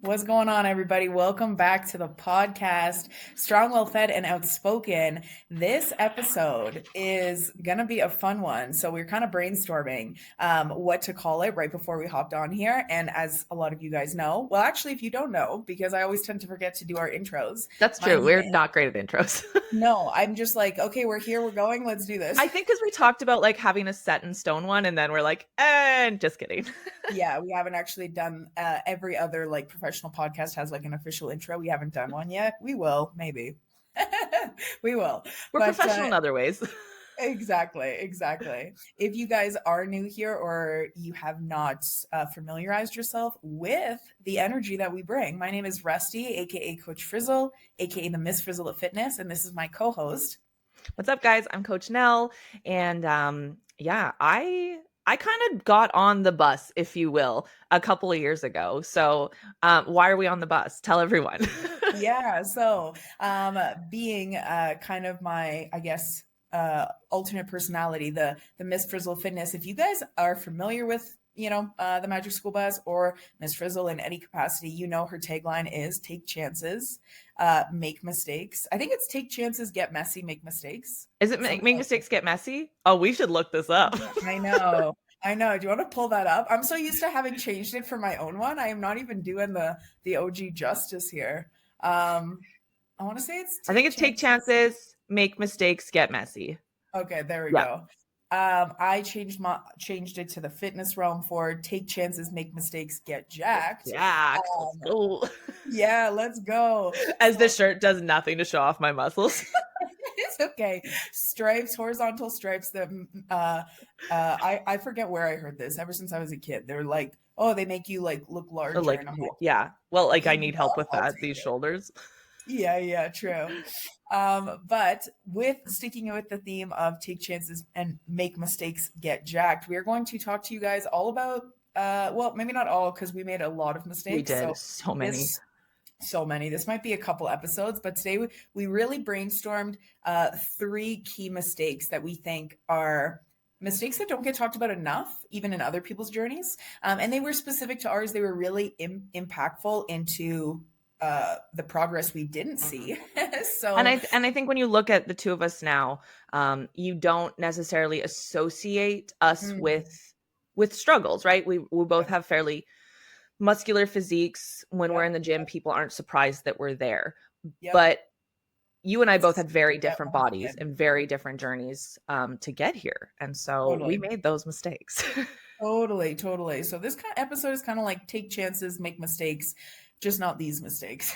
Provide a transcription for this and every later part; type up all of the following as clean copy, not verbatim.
What's going on, everybody? Welcome back to the podcast, Strong, Well Fed, and Outspoken. This episode is going to be a fun one. So, we're kind of brainstorming what to call it right before we hopped on here. And as a lot of you guys know, well, actually, if you don't know, because I always tend to forget to do our intros. That's true. We're not great at intros. No, I'm just like, okay, we're here, we're going, let's do this. I think because we talked about like having a set in stone one, and then we're like, and just kidding. Yeah, we haven't actually done every other like professional podcast has like an official intro. We haven't done one yet. We will, maybe. We will. We're professional in other ways. Exactly. If you guys are new here or you have not familiarized yourself with the energy that we bring, my name is Rusty, aka Coach Frizzle, aka the Miss Frizzle of Fitness, and this is my co-host. What's up, guys? I'm Coach Nel, and I kind of got on the bus, if you will, a couple of years ago. So why are we on the bus? Tell everyone. Yeah. So being kind of my, I guess, alternate personality, the Miss Frizzle Fitness. If you guys are familiar with, the Magic School Bus or Miss Frizzle in any capacity, her tagline is take chances, make mistakes. I think it's take chances, get messy, make mistakes. Is it make mistakes, get messy? Oh, we should look this up. I know. Do you want to pull that up? I'm so used to having changed it for my own one. I am not even doing the OG justice here. I want to say I think it's take chances, make mistakes, get messy. Okay, there we go. I changed it to the fitness realm for take chances, make mistakes, get jacked. Let's go. Yeah, let's go. As the shirt does nothing to show off my muscles. It's okay. Stripes, horizontal stripes. I forget where I heard this. Ever since I was a kid, they're like, oh, they make you like look larger. Like, and I'm like, yeah. Well, like I need help with that. These shoulders. Yeah, true. But with sticking with the theme of take chances and make mistakes, get jacked, we are going to talk to you guys all about, well, maybe not all, because we made a lot of mistakes. We did so many. So many. This might be a couple episodes, but today we really brainstormed 3 key mistakes that we think are mistakes that don't get talked about enough, even in other people's journeys. And they were specific to ours. They were really impactful into the progress we didn't see. So and I think when you look at the two of us now, you don't necessarily associate us with struggles, right? We both have fairly muscular physiques. When we're in the gym, people aren't surprised that we're there. But you and I both had very different bodies and very different journeys to get here. And so we made those mistakes. Totally. So this kind of episode is kind of like take chances, make mistakes, just not these mistakes.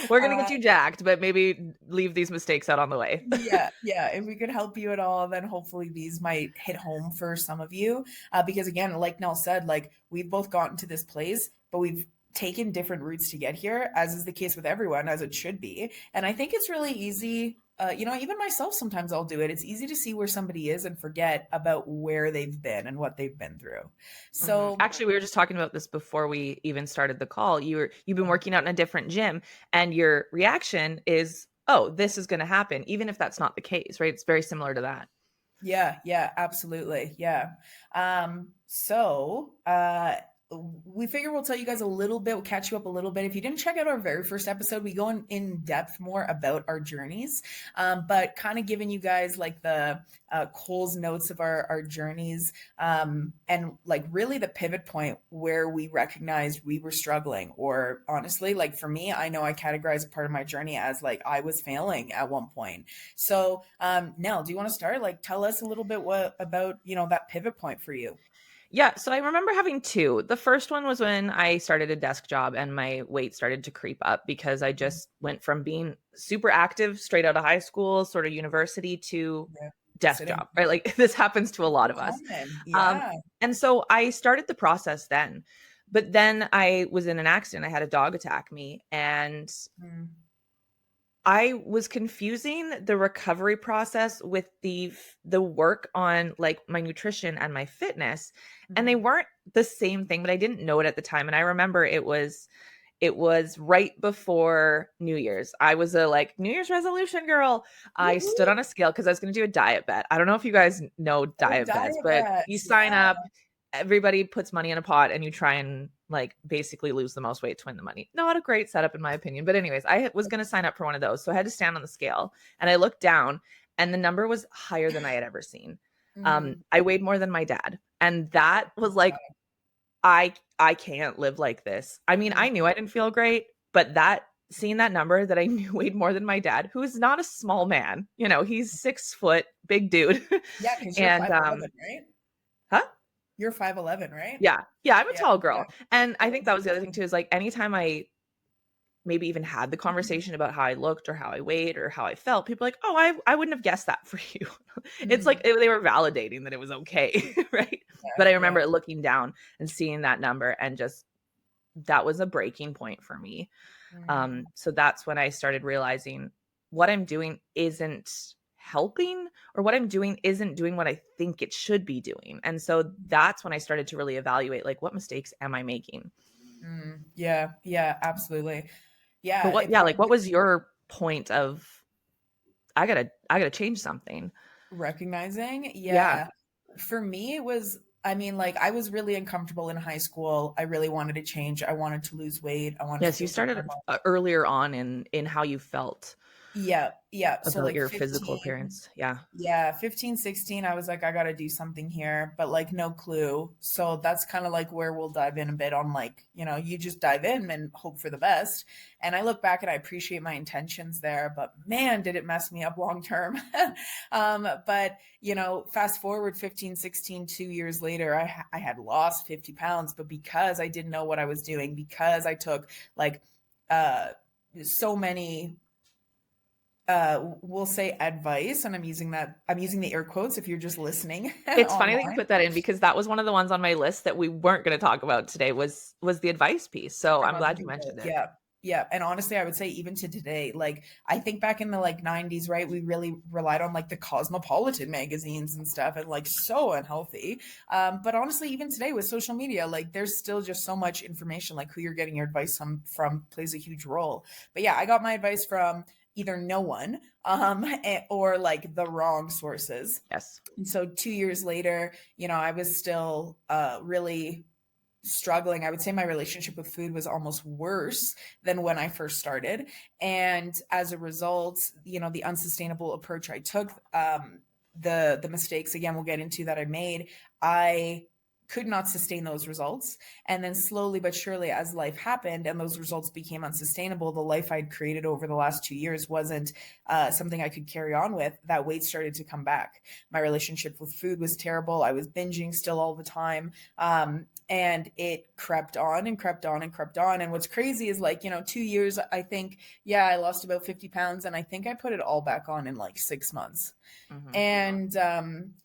We're going to get you jacked, but maybe leave these mistakes out on the way. Yeah. If we could help you at all, then hopefully these might hit home for some of you. Because again, like Nell said, like we've both gotten to this place, but we've taken different routes to get here, as is the case with everyone, as it should be. And I think it's really easy. Even myself, sometimes I'll do it. It's easy to see where somebody is and forget about where they've been and what they've been through. So actually, we were just talking about this before we even started the call. You've been working out in a different gym and your reaction is, oh, this is going to happen, even if that's not the case, right? It's very similar to that. Yeah, absolutely. Yeah. We figure we'll tell you guys a little bit, we'll catch you up a little bit. If you didn't check out our very first episode, we go in depth more about our journeys, but kind of giving you guys like the Cole's notes of our journeys, and like really the pivot point where we recognized we were struggling, or honestly, like for me, I know I categorize a part of my journey as like I was failing at one point. So Nell, do you want to start? Like tell us a little bit about that pivot point for you. Yeah. So I remember having 2. The first one was when I started a desk job and my weight started to creep up because I just went from being super active straight out of high school, sort of university, to desk job, right? Like this happens to a lot of us. And so I started the process then, but then I was in an accident. I had a dog attack me, and I was confusing the recovery process with the work on like my nutrition and my fitness, and they weren't the same thing, but I didn't know it at the time. And I remember it was right before New Year's. I was a like New Year's resolution girl. I stood on a scale because I was going to do a diet bet. I don't know if you guys know diet bets, but you sign up, everybody puts money in a pot and you try and like basically lose the most weight to win the money. Not a great setup in my opinion. But anyways, I was going to sign up for one of those. So I had to stand on the scale and I looked down and the number was higher than I had ever seen. Mm. I weighed more than my dad. And that was like, I can't live like this. I mean, I knew I didn't feel great, but that seeing that number that I knew weighed more than my dad, who is not a small man, you know, he's 6 foot, big dude. Yeah, because you're And 5'11", right? huh? You're 5'11", right? Yeah. Yeah, I'm a Yeah, tall yeah, girl. And I yeah. think that was the other thing too, is like anytime I maybe even had the conversation about how I looked or how I weighed or how I felt, people are like, "Oh, I wouldn't have guessed that for you." It's like Mhm. they were validating that it was okay, right? Yeah, But I yeah. remember looking down and seeing that number and just that was a breaking point for me. Mhm. So that's when I started realizing what I'm doing isn't helping or what I'm doing isn't doing what I think it should be doing. And so that's when I started to really evaluate like what mistakes am I making? Mm. Yeah, yeah, absolutely. But Yeah, what it's yeah, like funny what was your point of I gotta change something? recognizing. Yeah. Yeah. For me, it was, I mean, like, I was really uncomfortable in high school. I really wanted to change. I wanted to lose weight. I wanted to Yes, you feel good in my started body. earlier on in how you felt Yeah, yeah. So about like your physical 15, appearance. Yeah. yeah, 15, 16, I was like, I got to do something here, but like no clue. So that's kind of like where we'll dive in a bit on like, you just dive in and hope for the best. And I look back and I appreciate my intentions there, but man, did it mess me up long term. But, fast forward 15, 16, 2 years later, I had lost 50 pounds, but because I didn't know what I was doing, because I took like, uh, so many we'll say advice, and I'm using the air quotes if you're just listening It's funny that you online put that in because that was one of the ones on my list that we weren't gonna talk about today was the advice piece. So I'm about the glad you people. mentioned it. Yeah. Yeah. And honestly, I would say even to today, like I think back in the like 90s, right? We really relied on like the cosmopolitan magazines and stuff and like so unhealthy. But honestly, even today with social media, like there's still just so much information, like who you're getting your advice from plays a huge role. But yeah, I got my advice from either no one or like the wrong sources. Yes. And so 2 years later, I was still really struggling. I would say my relationship with food was almost worse than when I first started. And as a result, the unsustainable approach I took, the mistakes again we'll get into that I made, I could not sustain those results. And then slowly but surely, as life happened and those results became unsustainable, the life I'd created over the last 2 years wasn't something I could carry on with. That weight started to come back. My relationship with food was terrible. I was binging still all the time. And it crept on and crept on and crept on. And what's crazy is like, 2 years, I think, yeah, I lost about 50 pounds and I think I put it all back on in like 6 months. Mhm.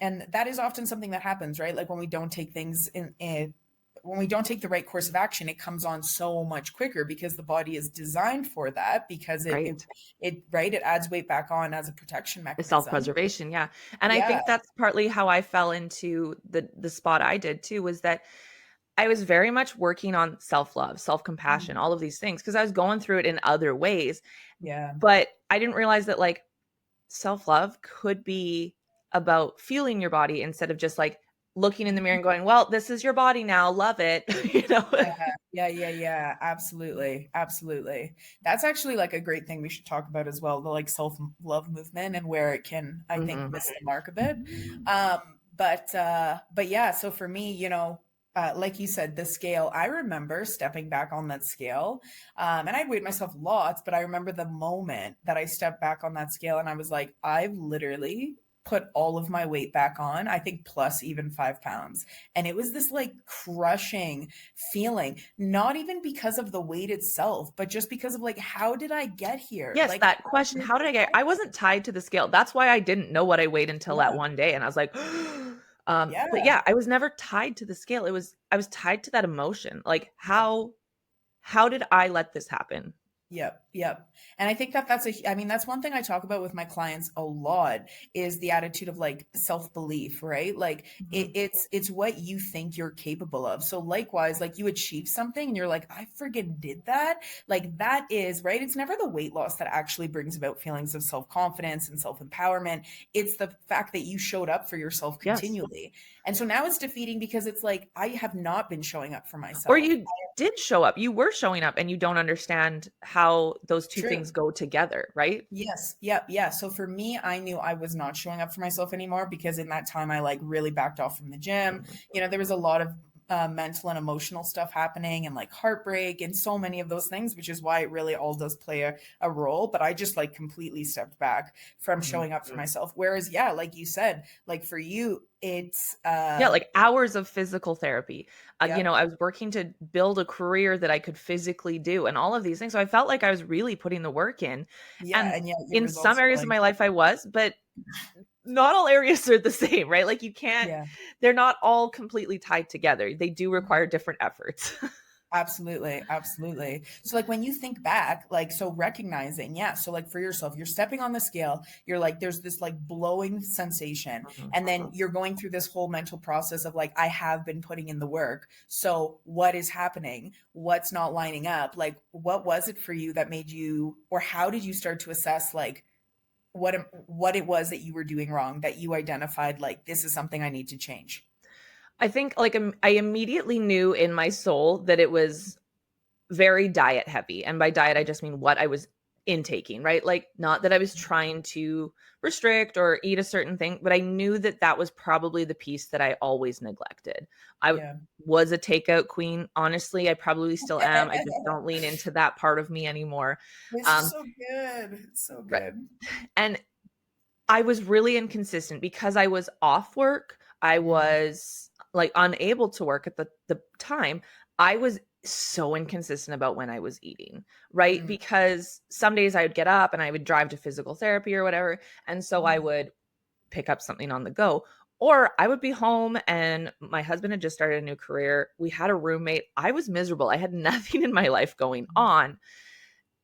And that is often something that happens, right? Like when we don't take things when we don't take the right course of action, it comes on so much quicker because the body is designed for that because Right. it adds weight back on as a protection The mechanism. self-preservation, yeah. And I Yeah. think that's partly how I fell into the spot I did too, was that I was very much working on self-love, self-compassion, Mhm. all of these things because I was going through it in other ways, Yeah. but I didn't realize that like self-love could be about feeling your body instead of just like looking in the mirror and going, "Well, this is your body now, love it." You know? Yeah, yeah, yeah, yeah. Absolutely. Absolutely. That's actually like a great thing we should talk about as well, the like self-love movement and where it can, I think, Mhm. miss the mark a bit. But yeah, so for me, like you said, the scale, I remember stepping back on that scale. And I'd weighed myself lots, but I remember the moment that I stepped back on that scale and I was like, I've literally put all of my weight back on, I think plus even 5 pounds. And it was this like crushing feeling, not even because of the weight itself, but just because of like, how did I get here? Yes, Like, that how question, did how did I get I wasn't tied to the scale. That's why I didn't know what I weighed until that yeah, one day, and I was like, but yeah. yeah, I was never tied to the scale. I was tied to that emotion. Like, how did I let this happen? Yep, yep. And I think that I mean, that's one thing I talk about with my clients a lot is the attitude of like self-belief, right? Like Mhm. it's what you think you're capable of. So likewise, like you achieve something and you're like, I friggin' did that. Like that is, right? It's never the weight loss that actually brings about feelings of self-confidence and self-empowerment. It's the fact that you showed up for yourself Yes. continually. And so now it's defeating because it's like I have not been showing up for Or myself. you did show up. You were showing up and you don't understand how those two True. things go together, right? Yes. Yep. Yeah. So for me, I knew I was not showing up for myself anymore because in that time I like really backed off from the gym. Mhm. There was a lot of mental and emotional stuff happening and like heartbreak and so many of those things, which is why it really all does play a role. But I just like completely stepped back from Mhm. showing up for myself. Whereas, yeah, like you said, like for you, it's, Yeah, like hours of physical therapy. yep. I was working to build a career that I could physically do and all of these things. So I felt like I was really putting the work in. Yeah. And And yet your in some results are areas of like, my life I was, but not all areas are the same, right? Like you can't, yeah. they're not all completely tied together. They do require different efforts. Absolutely, absolutely. So like when you think back, like so recognizing, yeah, so like for yourself, you're stepping on the scale, you're like there's this like blowing sensation Mhm. and then you're going through this whole mental process of like I have been putting in the work. So what is happening? What's not lining up? Like what was it for you that made you or how did you start to assess like what it was that you were doing wrong that you identified like this is something I need to change? I think like I immediately knew in my soul that it was very diet heavy. And by diet, I just mean what I was intaking, right? Like, not that I was trying to restrict or eat a certain thing, but I knew that that was probably the piece that I always neglected. I Yeah. was a takeout queen. Honestly, I probably still am. I just don't lean into that part of me anymore. It's Um, so good. It's so right. good. And I was really inconsistent because I was off work. I Mm, was like unable to work at the time. I was so inconsistent about when I was eating, right? mm, Because some days I would get up and I would drive to physical therapy or whatever. And so I mhm. would pick up something on the go. Or I would be home and my husband had just started a new career. We had a roommate. I was miserable. I had nothing in my life going on.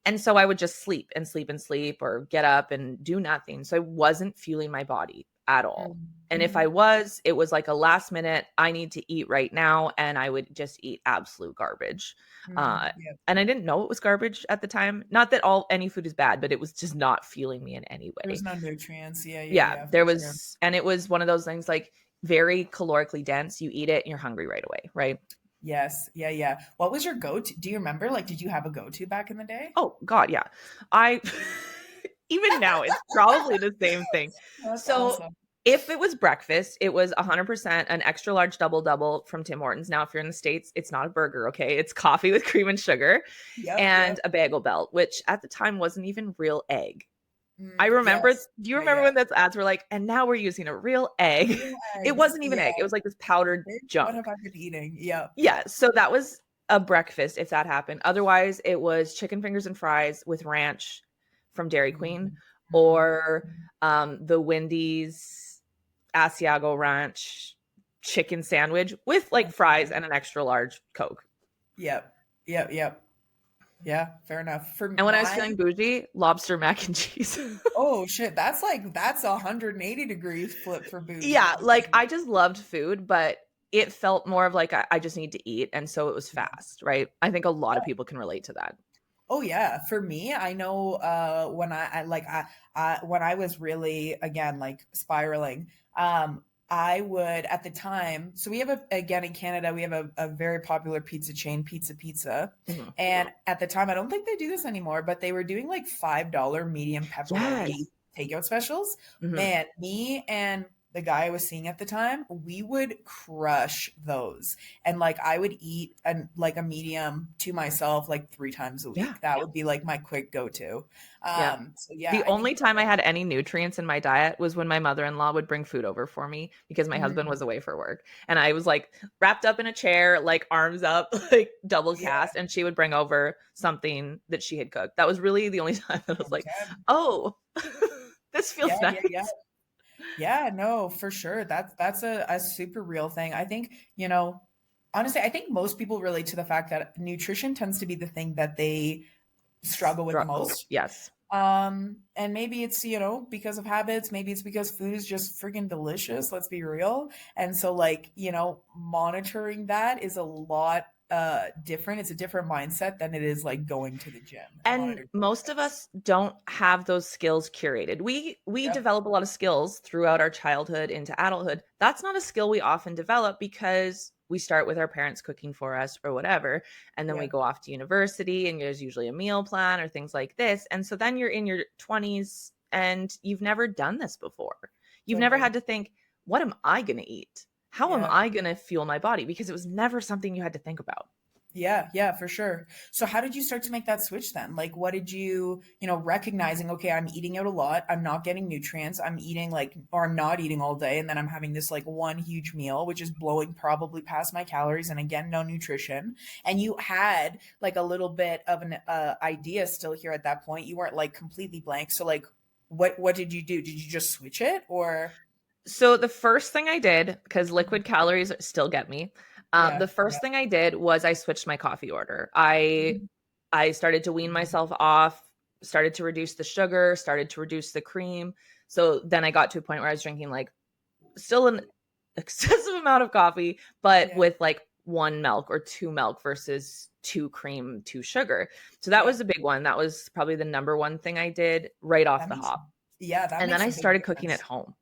And so I would just sleep and sleep and sleep or get up and do nothing. So I wasn't fueling my body at all. Mhm, And if I mhm, was, it was like a last minute, I need to eat right now. And I would just eat absolute garbage. mhm, Uh, yep. and I didn't know it was garbage at the time. Not that any food is bad, but it was just not fueling me in any There's way. no nutrients. Yeah, yeah, Yeah, yeah, for there sure. was, and it was one of those things like very calorically dense. You eat it and you're hungry right away. Right. Yes, yeah, yeah. What was your go-to? Do you remember? Like, did you have a go-to back in the day? Oh god, yeah. I even now, it's probably the same thing. That's So, awesome. if it was breakfast, it was 100% an extra large double double from Tim Hortons. Now, if you're in the States, it's not a burger, okay? It's coffee with cream and sugar Yep, and yep. a bagel belt, which at the time wasn't even real egg. I remember Yes. do you Yeah, remember yeah. when those ads were like, "And now we're using a real egg?" Real It eggs. wasn't even Yeah. egg, it was like this powdered Bitch, what junk. have I been eating? Yep, Yeah, so that was a breakfast if that happened. Otherwise, it was chicken fingers and fries with ranch from Dairy Queen mhm, mhm. or the Wendy's Asiago Ranch chicken sandwich with like fries and an extra large Coke. Yep, yep, yep. Yeah, fair enough. For And when I was mine, feeling bougie, lobster mac and cheese. oh shit, that's 180 degrees flip for bougie. Yeah, like I just loved food, but it felt more of like I just need to eat. And so it was Yeah. fast, right? I think a lot of people can relate to that. Oh yeah, for me, I know when when I was really again like spiraling, I would at the time. So we have again in Canada we have a very popular pizza chain, Pizza Pizza, Mhm. and at the time I don't think they do this anymore, but they were doing like $5 medium pepperoni Yes. takeout specials. Mhm. Man, me and the guy I was seeing at the time, we would crush those and like I would eat a medium to myself like 3 times a Yeah. week. That would be like my quick go-to. Yeah. So yeah, The I think only time I had any nutrients in my diet was when my mother-in-law would bring food over for me because my husband mm, was away for work. And I was like wrapped up in a chair, like arms up, like double yeah, cast, and she would bring over something that she had cooked. That was really the only time that I was like, okay. "Oh, this Yeah, feels yeah, yeah. nice." Yeah, no, for sure. That's a super real thing. I think, honestly, I think most people relate to the fact that nutrition tends to be the thing that they struggle with the Struggle. most. Yes. And maybe it's, because of habits, maybe it's because food is just freaking delicious, let's be real. And so like, monitoring that is a lot different. It's a different mindset than it is like going to the gym and And monitoring most of habits. us don't have those skills curated. We Yep. develop a lot of skills throughout our childhood into adulthood. That's not a skill we often develop because we start with our parents cooking for us or whatever, and then we Yep. go off to university and there's usually a meal plan or things like this. And so then you're in your 20s and you've never done this before. You've never Totally. had to think, what am I going to eat? How am Yeah. I going to fuel my body? Because it was never something you had to think about. Yeah, yeah, for sure. So how did you start to make that switch then? Like what did you, recognizing, okay, I'm eating out a lot, I'm not getting nutrients, I'm eating like or I'm not eating all day and then I'm having this like one huge meal which is blowing probably past my calories and again no nutrition. And you had like a little bit of an idea still here at that point. You weren't like completely blank. So like what did you do? Did you just switch it or So the first thing I did, because liquid calories still get me, yeah. the first thing I did was I switched my coffee order. I Mhm. I started to wean myself off, started to reduce the sugar, started to reduce the cream. So then I got to a point where I was drinking like still an excessive amount of coffee, but Yeah. with like one milk or two milk versus two cream, two sugar. So that Yeah. was a big one. That was probably the number one thing I did right off That the makes hop. yeah, that And then makes I a big started cooking at difference. home.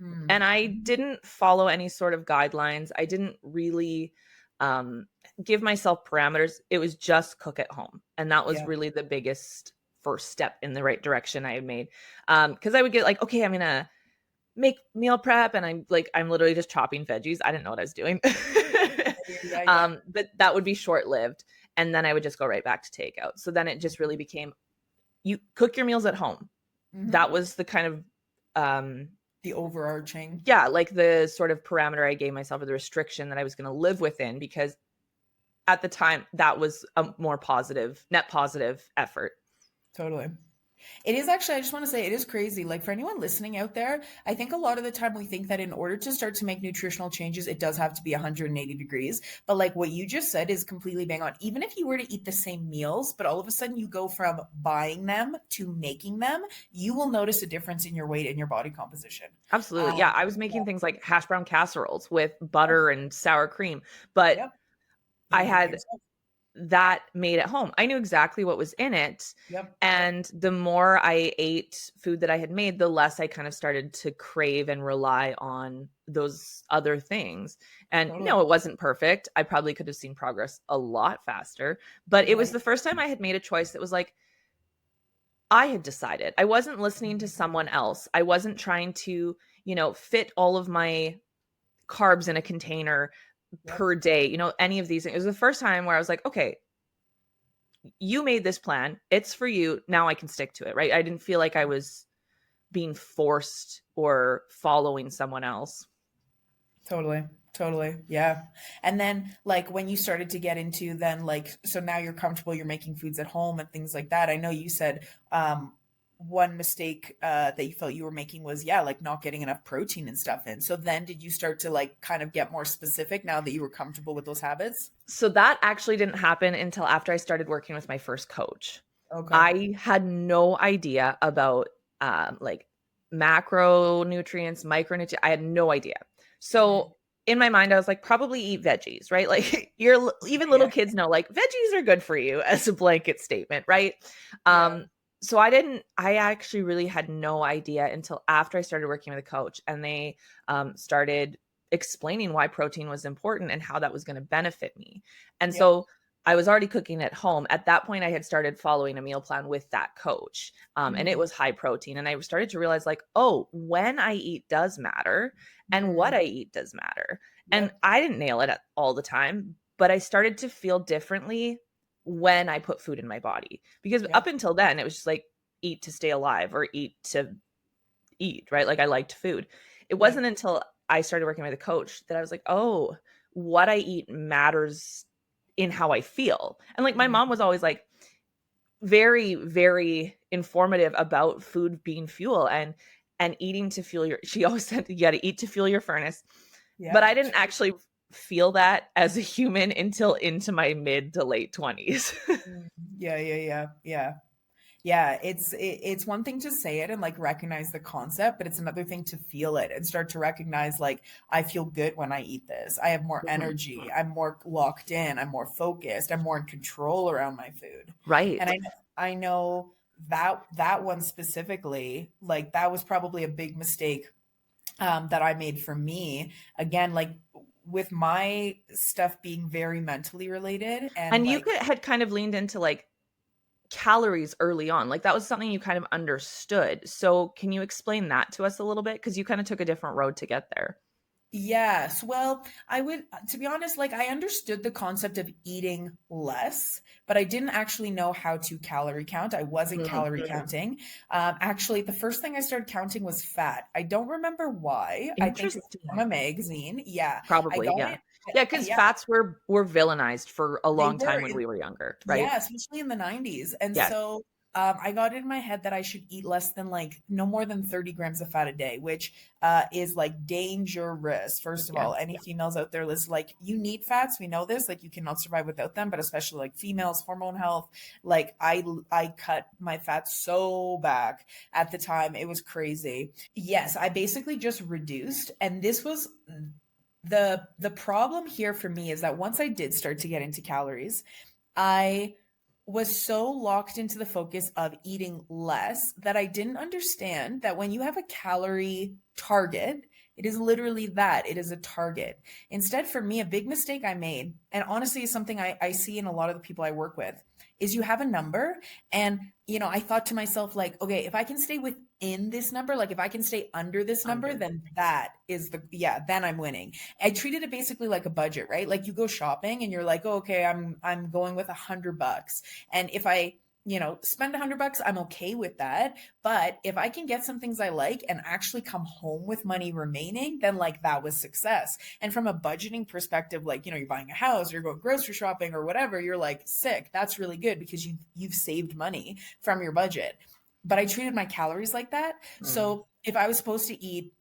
Mm. And I didn't follow any sort of guidelines. I didn't really um, give myself parameters. It was just cook at home. And that was Yeah. really the biggest first step in the right direction I had made. Because I would get like, okay, I'm going to make meal prep. And I'm literally just chopping veggies. I didn't know what I was doing. Yeah, yeah. But that would be short lived. And then I would just go right back to takeout. So then it just really became you cook your meals at home. That Mhm. was the kind of The overarching. yeah, like the sort of parameter I gave myself or the restriction that I was going to live within because at the time that was a more positive, net positive effort. Totally. It is actually, I just want to say, it is crazy. Like for anyone listening out there, I think a lot of the time we think that in order to start to make nutritional changes, it does have to be 180 degrees. But like what you just said is completely bang on. Even if you were to eat the same meals, but all of a sudden you go from buying them to making them, you will notice a difference in your weight and your body composition. Absolutely. Yeah, Um, I was making things like hash brown casseroles with yeah, butter and sour cream, but yep. And I you're doing it had yourself. that made at home. I knew exactly what was in it. Yep. And the more I ate food that I had made, the less I kind of started to crave and rely on those other things. And Totally. no, it wasn't perfect. I probably could have seen progress a lot faster. But it was Right. the first time I had made a choice that was like, I had decided. I wasn't listening to someone else. I wasn't trying to, fit all of my carbs in a container Yep. per day, any of these things. It was the first time where I was like, okay, you made this plan. It's for you. Now I can stick to it, right? I didn't feel like I was being forced or following someone else. Totally. Totally. Yeah. And then like when you started to get into then like so now you're comfortable, you're making foods at home and things like that. I know you said one mistake that you felt you were making was yeah, like not getting enough protein and stuff in. So then did you start to like kind of get more specific now that you were comfortable with those habits? So that actually didn't happen until after I started working with my first coach. Okay. I had no idea about like macronutrients, micronutrients. I had no idea. Mm. So in my mind, I was like, probably eat veggies, right? Like even Yeah. little kids know like veggies are good for you as a blanket statement, right? Yeah. So I actually really had no idea until after I started working with a coach and they started explaining why protein was important and how that was going to benefit me. And Yep. so I was already cooking at home. At that point, I had started following a meal plan with that coach, and it Mhm. was high protein. And I started to realize, like, oh, when I eat does matter, and what Mm. I eat does matter. And Yep. I didn't nail it all the time, but I started to feel differently when I put food in my body. Because up Yep. until then, it was just like eat to stay alive or eat to eat, right? Like I liked food. It Yep. wasn't until I started working with a coach that I was like, oh, what I eat matters in how I feel. And like my Mm. mom was always like very, very informative about food being fuel and eating to fuel your she always said you got to eat to fuel your furnace. But Yep. I didn't actually feel that as a human until into my mid to late 20s. Yeah, yeah, yeah, yeah. Yeah, it's one thing to say it and like recognize the concept, but it's another thing to feel it and start to recognize like I feel good when I eat this. I have more Mhm. energy. I'm more locked in. I'm more focused. I'm more in control around my food. And Right. I know that that one specifically, like that was probably a big mistake that I made for me. Again, like with my stuff being very mentally related and And you like had kind of leaned into like calories early on. Like that was something you kind of understood. So can you explain that to us a little bit? Because you kind of took a different road to get there. yes. Well, I would, to be honest, like I understood the concept of eating less, but I didn't actually know how to calorie count. I wasn't Mhm. calorie counting. Actually, the first thing I started counting was fat. I don't remember why. I think it's from Interesting. a magazine. Yeah. I Probably, got yeah. it. Yeah, because Yeah. fats were villainized for a They long time were. when we were younger, right? Yeah, especially in the 90s. And Yes. so I got in my head that I should eat less than like no more than 30 grams of fat a day, which is like dangerous. First of Yeah. all, any females out there listen, like you need fats. We know this, like you cannot survive without them, but especially like females, hormone health. Like I cut my fat so back at the time. It was crazy. Yes, I basically just reduced. And this was the problem here for me is that once I did start to get into calories, I was so locked into the focus of eating less that I didn't understand that when you have a calorie target, it is literally that it is a target. Instead, for me, a big mistake I made, and honestly is something I see in a lot of the people I work with, is you have a number. And, you know, I thought to myself, like, okay, if I can stay within this number, like if I can stay under this number, Under. then that is yeah, then I'm winning. I treated it basically like a budget, right? Like you go shopping and you're like, oh, okay, I'm going with $100. And if I, you know, spend $100, I'm okay with that. But if I can get some things I like and actually come home with money remaining, then like that was success. And from a budgeting perspective, like, you know, you're buying a house, or you're going grocery shopping or whatever, you're like, sick. That's really good because you've saved money from your budget. But I treated my calories like that. Mm. So if I was supposed to eat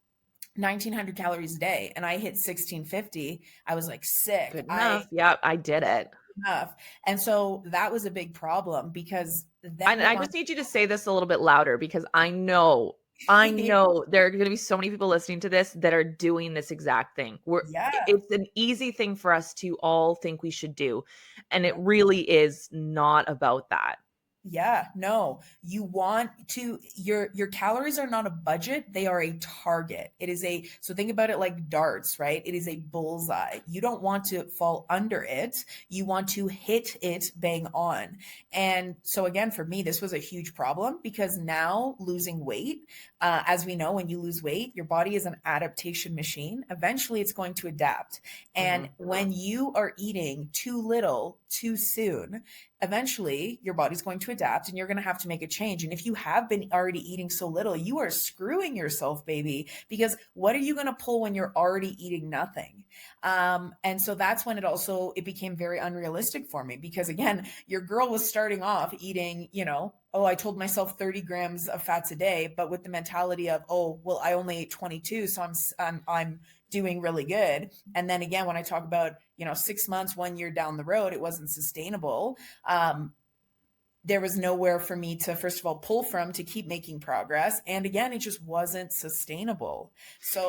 1900 calories a day and I hit 1650, I was like, sick. Good enough. Yeah, I did it. Enough. And so that was a big problem because then And what I wound just need you to say this a little bit louder because I know there are going to be so many people listening to this that are doing this exact thing. yeah. It's an easy thing for us to all think we should do, and it Yep. really is not about that. Yeah, no. You want to your calories are not a budget, they are a target. It is a so think about it like darts, right? It is a bullseye. You don't want to fall under it. You want to hit it bang on. And so again, for me, this was a huge problem because now losing weight, as we know, when you lose weight, your body is an adaptation machine. Eventually, it's going to adapt. And Mhm. when you are eating too little too soon, eventually your body's going to adapt and you're going to have to make a change. And if you have been already eating so little, you are screwing yourself, baby, because what are you going to pull when you're already eating nothing? And so that's when it became very unrealistic for me because again, your girl was starting off eating, you know, oh, I told myself 30 grams of fats a day, but with the mentality of, oh, well, I only ate 22, so I'm doing really good. And then again, when I talk about, you know, 6 months, 1 year down the road, it wasn't sustainable. There was nowhere for me to, first of all, pull from to keep making progress. And again, it just wasn't sustainable.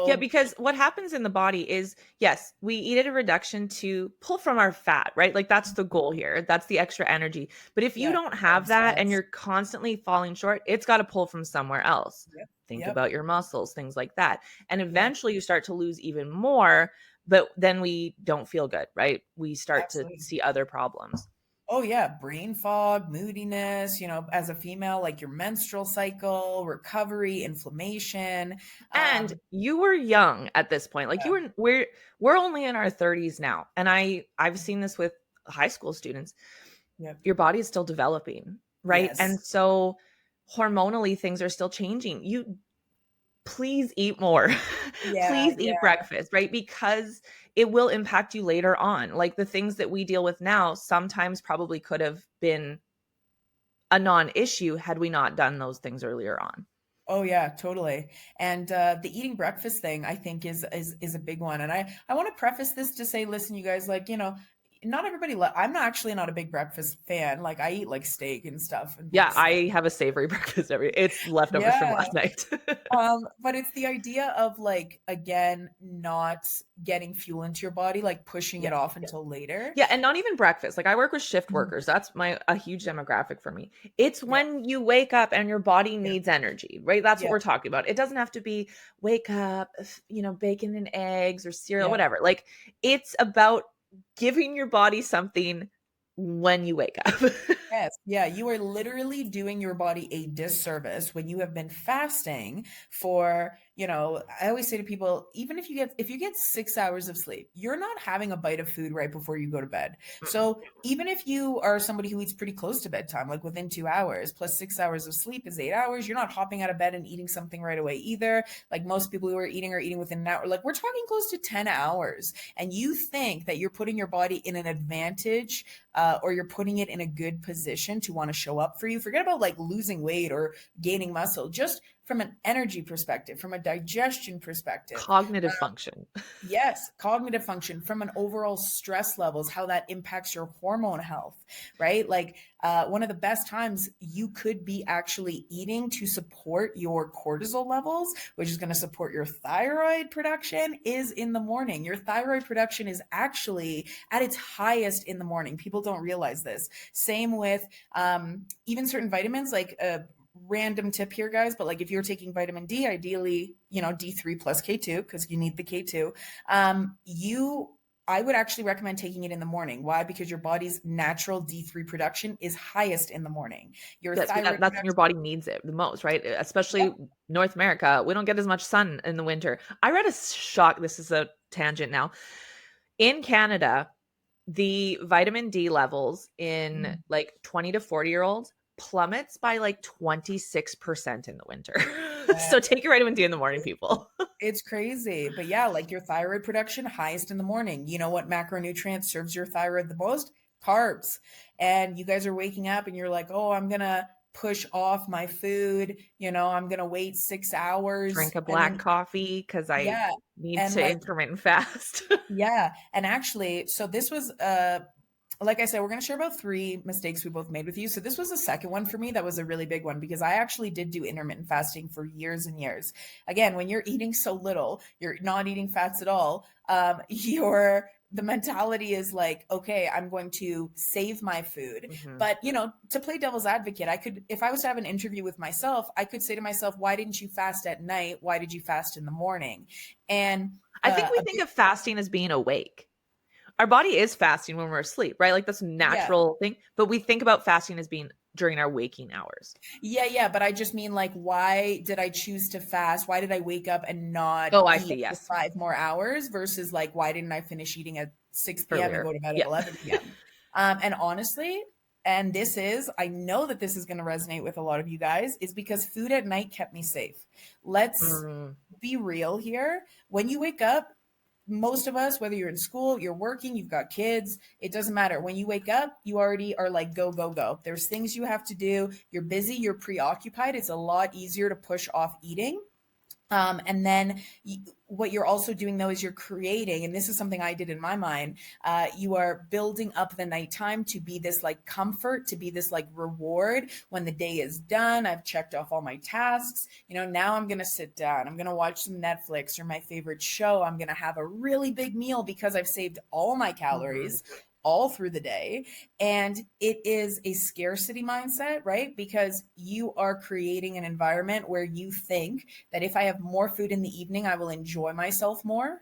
Yeah, So, because what happens in the body is, yes, we eat at a reduction to pull from our fat, right? Like that's the goal here. That's the extra energy. But if you yeah, don't have that and carbs. you're constantly falling short, it's got to pull from somewhere else. Yep. Think Yep. about your muscles, things like that. And Yeah. eventually you start to lose even more, but then we don't feel good, right? We start to Absolutely. see other problems. Oh yeah, brain fog, moodiness, you know, as a female, like your menstrual cycle, recovery, inflammation. And Um, you were young at this point. Like yeah, we're only in our 30s now. And I've seen this with high school students. yep. Your body is still developing, right? And Yes. so hormonally things are still changing. You please eat more. Yeah, Please eat yeah. breakfast, right? Because it will impact you later on. Like the things that we deal with now sometimes probably could have been a non-issue had we not done those things earlier on. Oh yeah, totally. And the eating breakfast thing, I think, is a big one. And I want to preface this to say, listen, you guys, like, not everybody. I'm not actually not a big breakfast fan. Like, I eat like steak and stuff and Yeah, pizza. I have a savory breakfast it's leftovers from Yeah. last night. But it's the idea of like, again, not getting fuel into your body, like pushing Yeah. it off until later. Yeah, and not even breakfast. Like I work with shift Mhm. workers. That's a huge demographic for me. It's Yeah, when you wake up and your body yeah, needs energy, right? That's what yeah, we're talking about. It doesn't have to be wake up, bacon and eggs or cereal, yeah. whatever. Like it's about giving your body something when you wake up. Yes. Yeah. You are literally doing your body a disservice when you have been fasting for, I always say to people, even if you get 6 hours of sleep, you're not having a bite of food right before you go to bed. Mm-mm. So even if you are somebody who eats pretty close to bedtime, like within 2 hours, plus 6 hours of sleep is 8 hours, you're not hopping out of bed and eating something right away either. Like most people who are eating within an hour. Like we're talking close to 10 hours. And you think that you're putting your body in an advantage, or you're putting it in a good position to want to show up for you. Forget about like losing weight or gaining muscle, just from an energy perspective, from a digestion perspective. Cognitive function. Yes, cognitive function, from an overall stress levels, how that impacts your hormone health, right? Like one of the best times you could be actually eating to support your cortisol levels, which is going to support your thyroid production, is in the morning. Your thyroid production is actually at its highest in the morning. People don't realize this. Same with even certain vitamins, like random tip here, guys, but like if you're taking vitamin D, ideally, D3 plus K2, because you need the K2, I would actually recommend taking it in the morning. Why? Because your body's natural D3 production is highest in the morning. Your thyroid That's when your production, body needs it the most, right? yeah, Especially North America. We don't get as much sun in the winter. I read a shock. This is a tangent now. In Canada, the vitamin D levels in like 20 to 40-year-olds plummets by like 26% in the winter. So take your vitamin D in the morning, people. it's crazy. But yeah, like your thyroid production highest in the morning. You know what macronutrient serves your thyroid the most? Carbs. And you guys are waking up and you're like, oh, I'm going to push off my food. I'm going to wait 6 hours. Drink a And black then, coffee because I yeah. need And to like, intermittent fast. yeah. And actually, so this was, like I said, we're going to share about 3 mistakes we both made with you. So this was the second one for me that was a really big one, because I actually did do intermittent fasting for years and years. Again, when you're eating so little, you're not eating fats at all. The mentality is like, okay, I'm going to save my food. Mhm. But, to play devil's advocate, if I was to have an interview with myself, I could say to myself, why didn't you fast at night? Why did you fast in the morning? And I think we a think big, of fasting as being awake. Our body is fasting when we're asleep, right? Like that's a yeah. natural thing. But we think about fasting as being during our waking hours. Yeah, yeah, but I just mean like, why did I choose to fast? Why did I wake up and not Oh, I see. eat for Yes. 5 more hours versus like, why didn't I finish eating at 6 p.m. and Earlier. go to bed at Yeah. 11 p.m.? And honestly, I know that this is going to resonate with a lot of you guys, is because food at night kept me safe. Let's Mm. be real here. When you wake up, most of us, whether you're in school, you're working, you've got kids, it doesn't matter. When you wake up, you already are like, go, go, go. There's things you have to do. You're busy, you're preoccupied. It's a lot easier to push off eating. And then what you're also doing though is you're creating, and this is something I did in my mind, you are building up the nighttime to be this like comfort, to be this like reward when the day is done. I've checked off all my tasks. Now I'm going to sit down. I'm going to watch some Netflix or my favorite show. I'm going to have a really big meal because I've saved all my Mhm. calories all through the day. And it is a scarcity mindset, right? Because you are creating an environment where you think that if I have more food in the evening, I will enjoy myself more.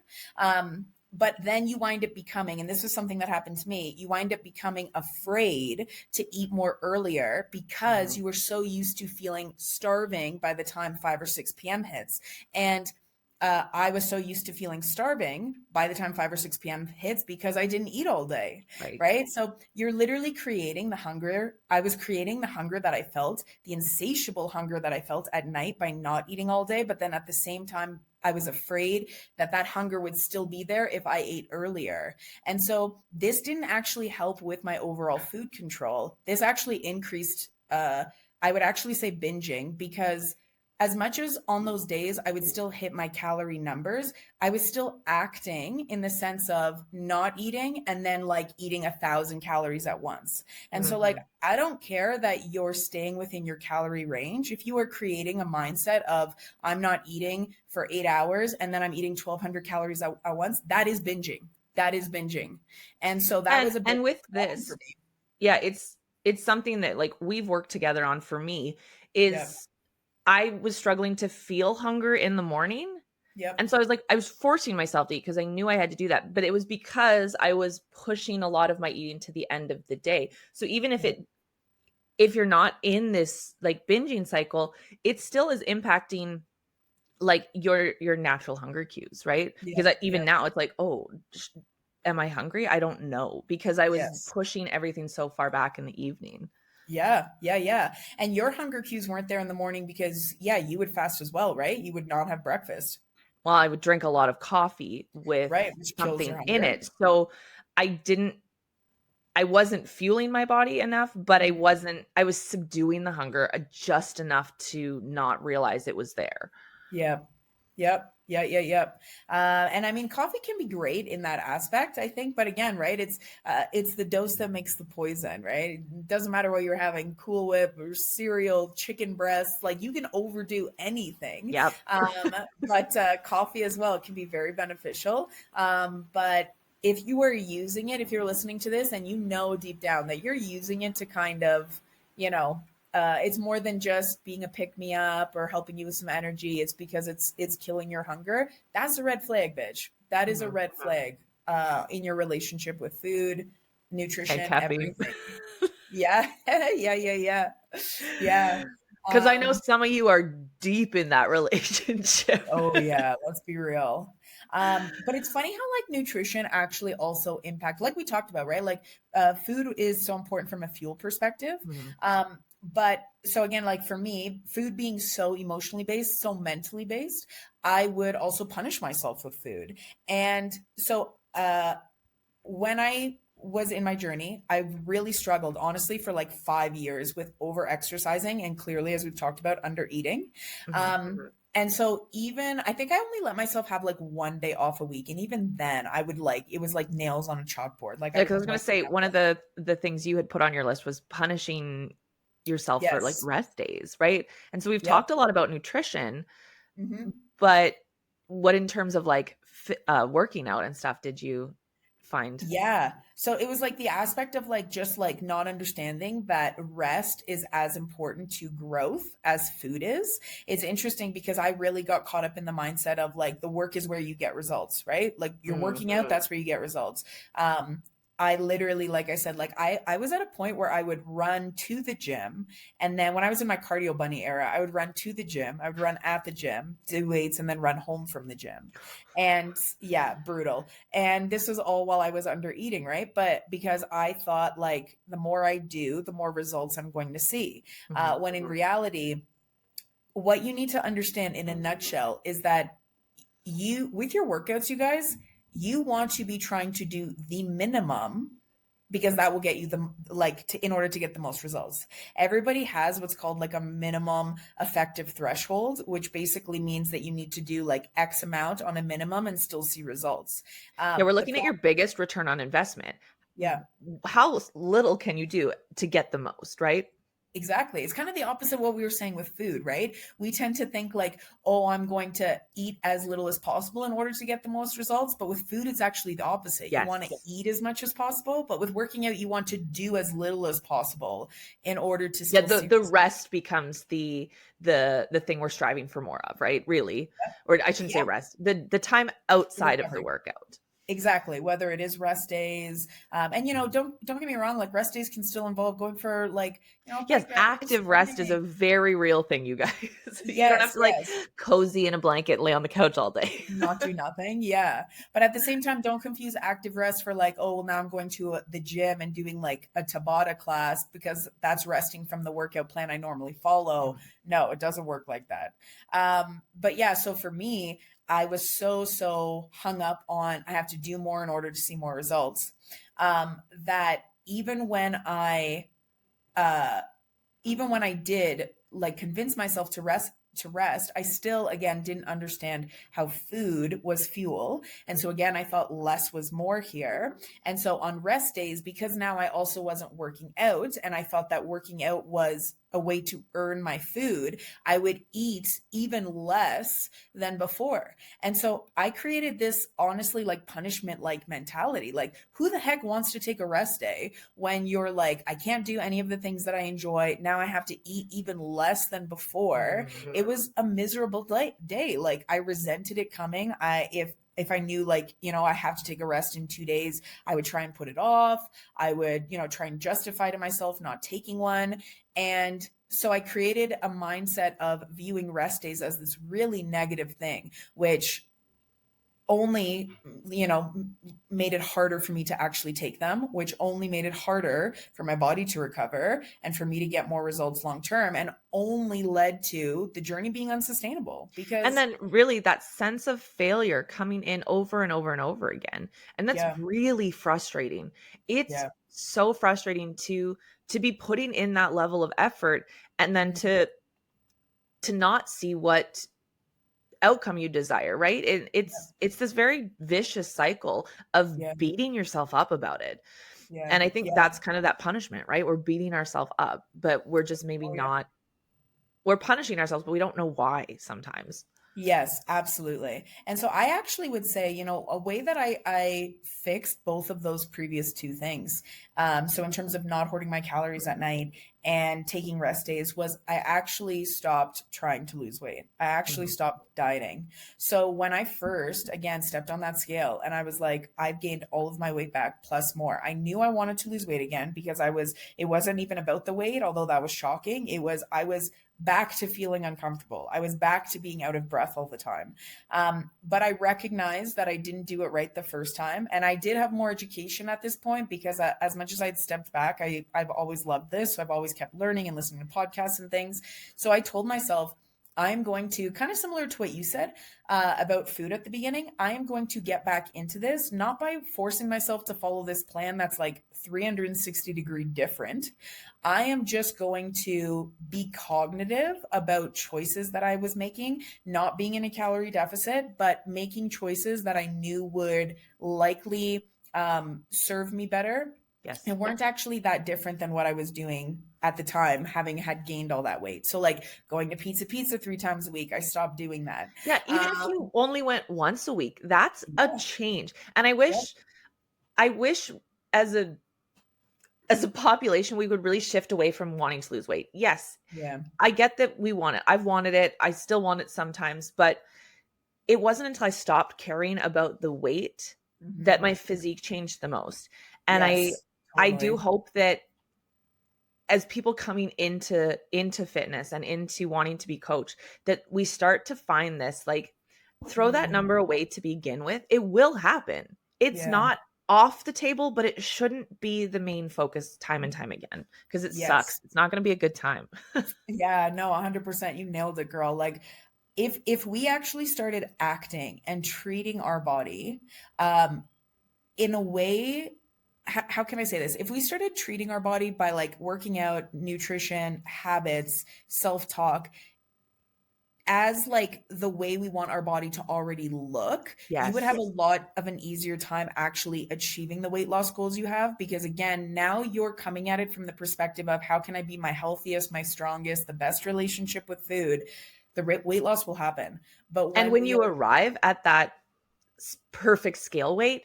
But then you wind up becoming, and this is something that happened to me, you wind up becoming afraid to eat more earlier because Mhm. you were so used to feeling starving by the time 5 or 6 p.m. hits. And I was so used to feeling starving by the time 5 or 6 p.m. hits because I didn't eat all day, Right. right? So you're literally creating the hunger. I was creating the hunger that I felt, the insatiable hunger that I felt at night by not eating all day. But then at the same time, I was afraid that that hunger would still be there if I ate earlier. And so this didn't actually help with my overall food control. This actually increased, I would actually say binging, because as much as on those days I would still hit my calorie numbers, I was still acting in the sense of not eating and then like eating 1,000 calories at once. And so like, Mhm. I don't care that you're staying within your calorie range. If you are creating a mindset of I'm not eating for 8 hours and then I'm eating 1,200 calories at once, that is binging. That is binging. And so that was a big And with problem for this, me. yeah, it's something that like we've worked together on for me Yep. is I was struggling to feel hunger in the morning. Yep. And so I was forcing myself to eat because I knew I had to do that, but it was because I was pushing a lot of my eating to the end of the day. So even Yep. if you're not in this like binging cycle, it still is impacting like your natural hunger cues, right? Because Yep. even Yep. now it's like, oh, am I hungry? I don't know because I was Yes. pushing everything so far back in the evening. Yeah, yeah, yeah. And your hunger cues weren't there in the morning because, yeah, you would fast as well, right? You would not have breakfast, Well, I would drink a lot of coffee with right? Which kills your something in hunger. it. So I didn't I wasn't fueling my body enough, but Mhm. I was subduing the hunger just enough to not realize it was there. Yeah. Yep. Yeah, yeah, yep. And I mean, coffee can be great in that aspect, I think. But again, right? It's the dose that makes the poison, right? It doesn't matter what you're having, Cool Whip or cereal, chicken breasts. Like you can overdo anything. Yep. But coffee as well can be very beneficial. But if you are using it, if you're listening to this and you know deep down that you're using it to kind of, you know, it's more than just being a pick me up or helping you with some energy. It's because it's killing your hunger. That's a red flag, bitch. That is a Mhm. red flag in your relationship with food, Okay, nutrition, caffeine. everything. Yeah, yeah, yeah, yeah, yeah. Because I know Um, some of you are deep in that relationship. oh yeah, let's be real. But it's funny how like nutrition actually also impact, like we talked about, right? Like food is so important from a fuel perspective. Mhm. But so again, like for me, food being so emotionally based, so mentally based, I would also punish myself with food. And so when I was in my journey, I really struggled, honestly, for like 5 years with over exercising and clearly, as we've talked about, under eating. Mhm. And so even I think I only let myself have like one day off a week. And even then I would like it was like nails on a chalkboard. Like Yeah, I 'cause I was gonna wasn't say one of the things you had put on your list was punishing yourself for, like, yes. rest days, right? And so we've Yep. talked a lot about nutrition, Hmm. but what in terms of, like, working out and stuff did you find? Yeah. So it was like the aspect of like just like not understanding that rest is as important to growth as food is. It's interesting because I really got caught up in the mindset of like the work is where you get results, right? Like you're Mm, working out, that's where you get results. I literally, like I said, like I was at a point where I would run to the gym. And then when I was in my cardio bunny era, I would run to the gym. I would run at the gym, do weights, and then run home from the gym. And yeah, brutal. And this was all while I was under eating, right? But because I thought like the more I do, the more results I'm going to see. mhm. When in reality, what you need to understand in a nutshell is that you, with your workouts, you guys, you want to be trying to do the minimum because that will get you the like to in order to get the most results. Everybody has what's called like a minimum effective threshold, which basically means that you need to do like X amount on a minimum and still see results. Yeah, we're The looking at problem, your biggest return on investment. yeah. How little can you do to get the most, right? Exactly. It's kind of the opposite of what we were saying with food, right? We tend to think like, oh, I'm going to eat as little as possible in order to get the most results. But with food, it's actually the opposite. You want to Yes. eat as much as possible, but with working out, you want to do as little as possible in order to Yeah, still the see the results. rest becomes the thing we're striving for more of, right? Really. Or I shouldn't say Yeah, rest. The time the outside of the recovery. workout. Exactly. Whether it is rest days, and you know, don't get me wrong. Like rest days can still involve going for like Yes, bike rides, active rest is running. a very real thing, you guys. You don't have Yes, to like yes. cozy in a blanket and lay on the couch all day. Not do nothing. Yeah. But at the same time, don't confuse active rest for like, oh, well, now I'm going to the gym and doing like a Tabata class because that's resting from the workout plan I normally follow. Mm, No, it doesn't work like that. But yeah, so for me, I was so hung up on I have to do more in order to see more results. That uh, even when I did like convince myself to rest, to rest, I still, again, didn't understand how food was fuel. And so, again, I thought less was more here. And so on rest days, because now I also wasn't working out and I thought that working out was a way to earn my food, I would eat even less than before. And so I created this honestly like punishment like mentality. Like, who the heck wants to take a rest day when you're like, I can't do any of the things that I enjoy. Now I have to eat even less than before. It was a miserable day. Like, I resented it coming. If I knew like, I have to take a rest in 2 days, I would try and put it off. I would, try and justify to myself not taking one. And so I created a mindset of viewing rest days as this really negative thing, which only, made it harder for me to actually take them, which only made it harder for my body to recover and for me to get more results long term, and only led to the journey being unsustainable. And then really that sense of failure coming in over and over and over again. And that's really frustrating. It's so frustrating to be putting in that level of effort and then to not see what outcome you desire, right? It's this very vicious cycle of beating yourself up about it. And I think that's kind of that punishment, right? We're beating ourselves up, but we're just maybe not, we're punishing ourselves, but we don't know why sometimes. Yes, absolutely. And so I actually would say, a way that I fixed both of those previous two things. So in terms of not hoarding my calories at night and taking rest days, was I actually stopped trying to lose weight. I actually stopped dieting. So when I first, again, stepped on that scale and I was like, I've gained all of my weight back plus more. I knew I wanted to lose weight again because it wasn't even about the weight, although that was shocking. I was back to feeling uncomfortable. I was back to being out of breath all the time. But I recognized that I didn't do it right the first time. And I did have more education at this point because as much as I'd stepped back, I've always loved this. So I've always kept learning and listening to podcasts and things. So I told myself, I'm going to, kind of similar to what you said about food at the beginning, I am going to get back into this, not by forcing myself to follow this plan that's like 360-degree different. I am just going to be cognitive about choices that I was making, not being in a calorie deficit, but making choices that I knew would likely serve me better. Yes. And weren't actually that different than what I was doing at the time, having had gained all that weight. So like going to pizza 3 times a week, I stopped doing that. Yeah. Even if you only went once a week, that's a change. And I wish as a population, we would really shift away from wanting to lose weight. Yes. Yeah. I get that we want it. I've wanted it. I still want it sometimes, but it wasn't until I stopped caring about the weight that my physique changed the most. And I do hope that as people coming into fitness and into wanting to be coached, that we start to find this, like, throw that number away to begin with. It will happen. It's not off the table, but it shouldn't be the main focus time and time again, because it sucks. It's not going to be a good time. Yeah, no, 100%. You nailed it, girl. Like, if we actually started acting and treating our body in a way, how can I say this? If we started treating our body by like working out, nutrition, habits, self-talk as like the way we want our body to already look, you would have a lot of an easier time actually achieving the weight loss goals you have. Because again, now you're coming at it from the perspective of how can I be my healthiest, my strongest, the best relationship with food? The weight loss will happen. But when you arrive at that perfect scale weight,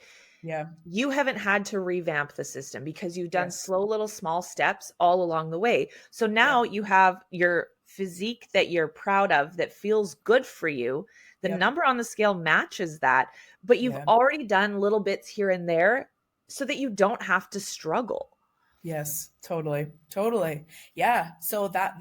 you haven't had to revamp the system because you've done slow little small steps all along the way. So now you have your physique that you're proud of, that feels good for you. The number on the scale matches that, but you've already done little bits here and there so that you don't have to struggle. Yes, totally. Yeah. So that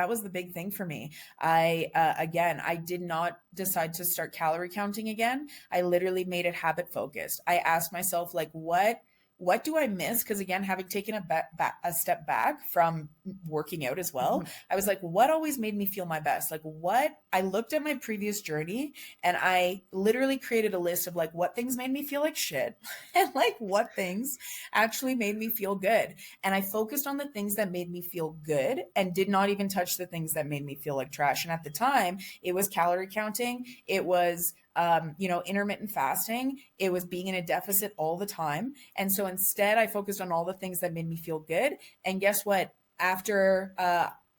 was the big thing for me. I did not decide to start calorie counting again. I literally made it habit focused. I asked myself, like, what what do I miss? Because again, having taken a step back from working out as well, I was like, what always made me feel my best? Like what I looked at my previous journey and I literally created a list of like what things made me feel like shit and like what things actually made me feel good. And I focused on the things that made me feel good and did not even touch the things that made me feel like trash. And at the time, it was calorie counting. It was intermittent fasting. It was being in a deficit all the time. And so instead, I focused on all the things that made me feel good. And guess what? After,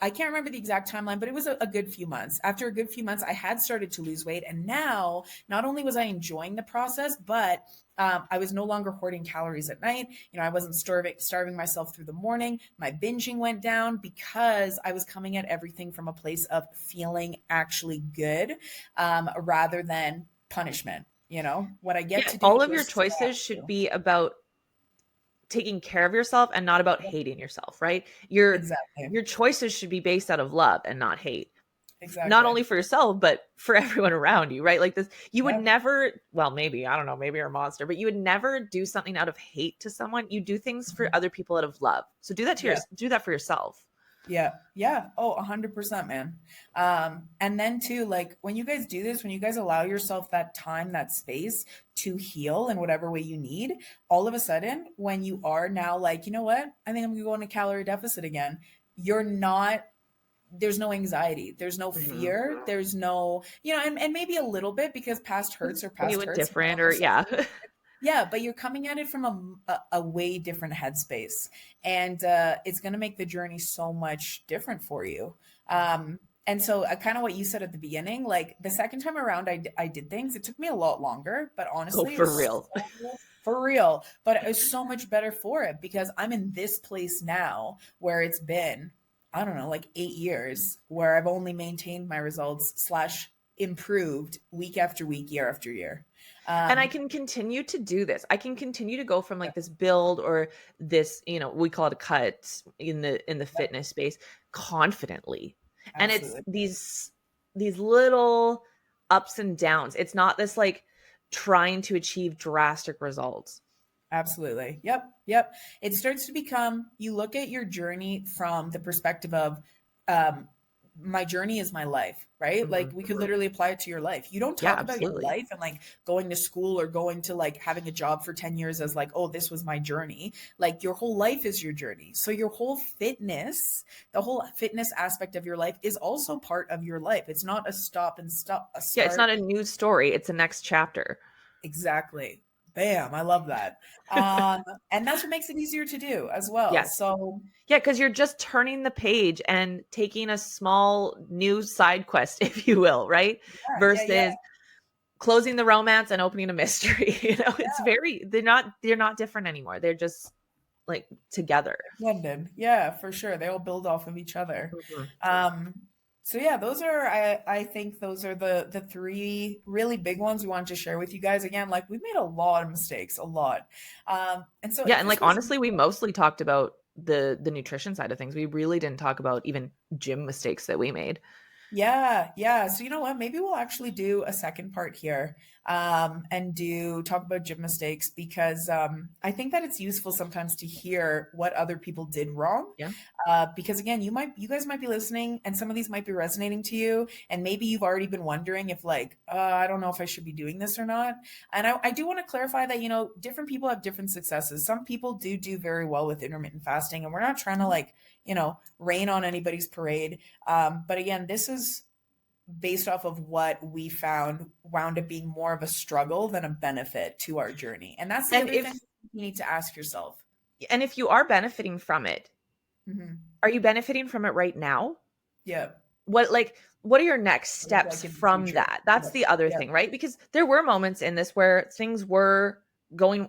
I can't remember the exact timeline, but it was a good few months. After a good few months, I had started to lose weight. And now, not only was I enjoying the process, but I was no longer hoarding calories at night. I wasn't starving myself through the morning. My binging went down because I was coming at everything from a place of feeling actually good, rather than punishment. What I get to do. All of your choices should be about taking care of yourself and not about hating yourself, right? Your choices should be based out of love and not hate. Exactly. Not only for yourself, but for everyone around you, right? Like this, you would never, well, maybe, I don't know, maybe you're a monster, but you would never do something out of hate to someone. You do things for other people out of love. So do that do that for yourself. Yeah. Yeah. Oh, 100%, man. And then too, like when you guys do this, when you guys allow yourself that time, that space to heal in whatever way you need, all of a sudden, when you are now like, you know what, I think I'm going to go on a calorie deficit again. There's no anxiety. There's no fear. There's no, and maybe a little bit because past hurts or past hurts. Different or yeah. Yeah, but you're coming at it from a way different headspace, and it's going to make the journey so much different for you. And so kind of what you said at the beginning, like the second time around, I did things. It took me a lot longer, but honestly, for real. For real. But it was so much better for it because I'm in this place now where it's been, I don't know, like 8 years where I've only maintained my results / improved week after week, year after year. And I can continue to do this. I can continue to go from like this build or this, we call it a cut in the fitness space confidently. Absolutely. And it's these little ups and downs. It's not this like trying to achieve drastic results. Absolutely. Yep. It starts to become, you look at your journey from the perspective of, my journey is my life, right? Like we could literally apply it to your life. You don't talk about your life and like going to school or going to like having a job for 10 years as like, oh, this was my journey. Like your whole life is your journey. So your whole fitness, the whole fitness aspect of your life is also part of your life. It's not a stop and stop. Yeah, it's not a new story. It's a next chapter. Exactly. Bam. I love that. And that's what makes it easier to do as well. Yes. So yeah, because you're just turning the page and taking a small new side quest, if you will, right? Versus closing the romance and opening a mystery. It's they're not different anymore. They're just like together. Blended. Yeah, for sure. They all build off of each other. So yeah, those are, I think those are the three really big ones we wanted to share with you guys. Again, like we've made a lot of mistakes, a lot. And so yeah, and like honestly, we mostly talked about the nutrition side of things. We really didn't talk about even gym mistakes that we made. Yeah. So you know what? Maybe we'll actually do a second part here, and talk about gym mistakes because I think that it's useful sometimes to hear what other people did wrong. Yeah. Because again, you guys might be listening and some of these might be resonating to you. And maybe you've already been wondering if like, I don't know if I should be doing this or not. And I do want to clarify that, different people have different successes. Some people do very well with intermittent fasting, and we're not trying to like, rain on anybody's parade. But again, this is based off of what we wound up being more of a struggle than a benefit to our journey. And that's the other thing you need to ask yourself. And if you are benefiting from it, are you benefiting from it right now? Yeah. What are your next steps from that? That's the other thing, right? Because there were moments in this where things were going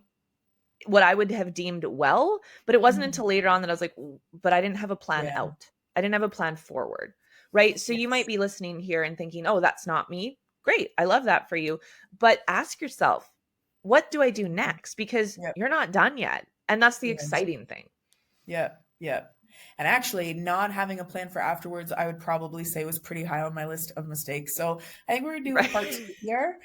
what I would have deemed well, but it wasn't until later on that I was like, but I didn't have a plan out. I didn't have a plan forward. Right. So you might be listening here and thinking, oh, that's not me. Great. I love that for you. But ask yourself, what do I do next? Because you're not done yet. And that's the exciting thing. Yeah. And actually, not having a plan for afterwards, I would probably say was pretty high on my list of mistakes. So I think we're gonna do a part Right. 2 here.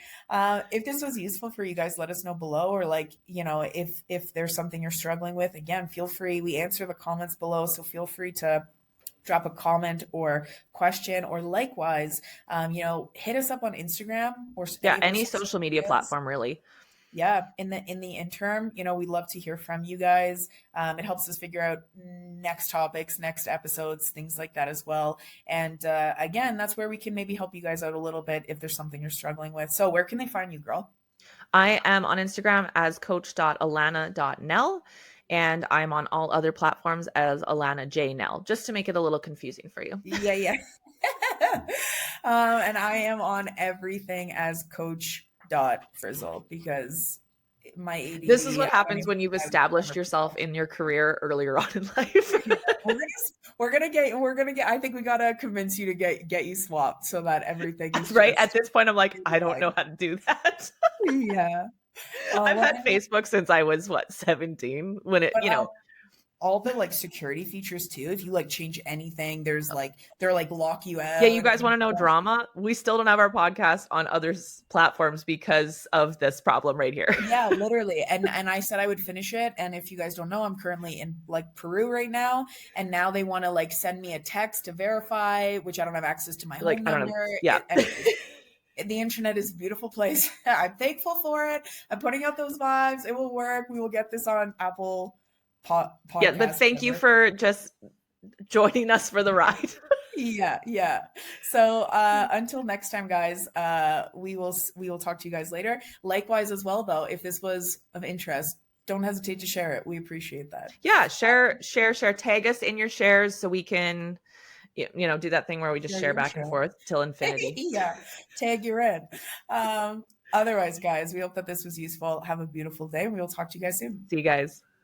If this was useful for you guys, let us know below, or like, if there's something you're struggling with, again, feel free. We answer the comments below, so feel free to drop a comment or question, or likewise, hit us up on Instagram or Yeah, any of our any social social media medias. platform really. Yeah, in the interim, we'd love to hear from you guys. It helps us figure out next topics, next episodes, things like that as well. And again, that's where we can maybe help you guys out a little bit if there's something you're struggling with. So where can they find you, girl? I am on Instagram as coach.alana.nell, and I'm on all other platforms as Alana J Nell, just to make it a little confusing for you. Yeah, yeah. And I am on everything as Coach Frizzle, because my This is ADD, what I don't happens even when you've think I've established ever. yourself in your career earlier on in life. Yeah, we're gonna get. I think we gotta convince you to get you swapped so that everything is Right? At just this point, I'm like, I don't know streamlined. how to do that. Yeah. I've Well, had Facebook since I was, what, 17? When it, but all the like security features too. If you like change anything, they're like lock you yeah, you out. guys want to know drama? We still don't have our podcast on other platforms because of this problem right here. Yeah, literally. And I said I would finish it. And if you guys don't know, I'm currently in like Peru right now. And now they want to like send me a text to verify, which I don't have access to my Like, home I don't know. number. Yeah. Anyways, the internet is a beautiful place. I'm thankful for it. I'm putting out those vibes. It will work. We will get this on Apple Yeah, but podcast, thank you whatever. for just joining us for the ride. Yeah, yeah. So until next time, guys, we will talk to you guys later. Likewise as well, though, if this was of interest, don't hesitate to share it. We appreciate that. Yeah, share, tag us in your shares so we can, do that thing where we just Share share your back and share. forth till infinity. Yeah, tag your in. Otherwise, guys, we hope that this was useful. Have a beautiful day. We will talk to you guys soon. See you guys.